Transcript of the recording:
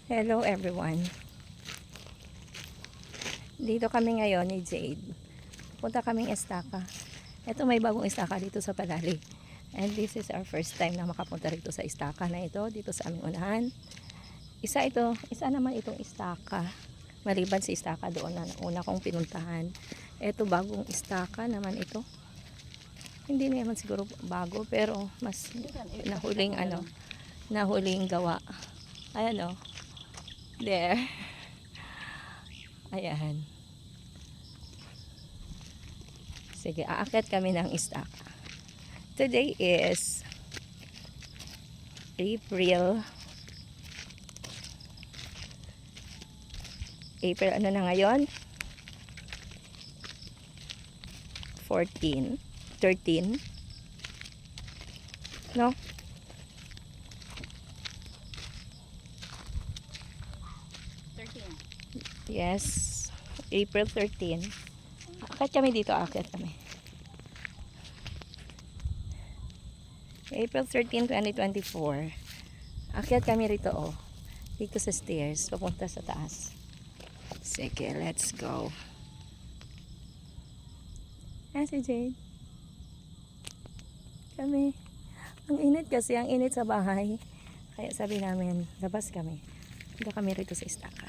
Hello everyone. Dito kami ngayon ni Jade. Punta kaming Estaca. Ito may bagong Estaca dito sa Palali. And this is our first time na makapunta rito sa Estaca na ito, dito sa aming unahan. Isa naman itong Estaca. Maliban si Estaca doon na una kong pinuntahan. Ito bagong Estaca naman ito. Hindi naman siguro bago pero mas nahuling gawa. Ayan o. There. Ayan. Sige, aakyat kami ng Estaca. Today is April ano na ngayon? 13. No? Yes, April 13. Akyat kami dito, akyat kami. April 13, 2024. Akyat kami rito, oh. Dito sa stairs, papunta sa taas. Sige, let's go. Si Jade. Kami. Ang init kasi, ang init sa bahay. Kaya sabi namin, labas kami. Dito kami rito sa Estaca.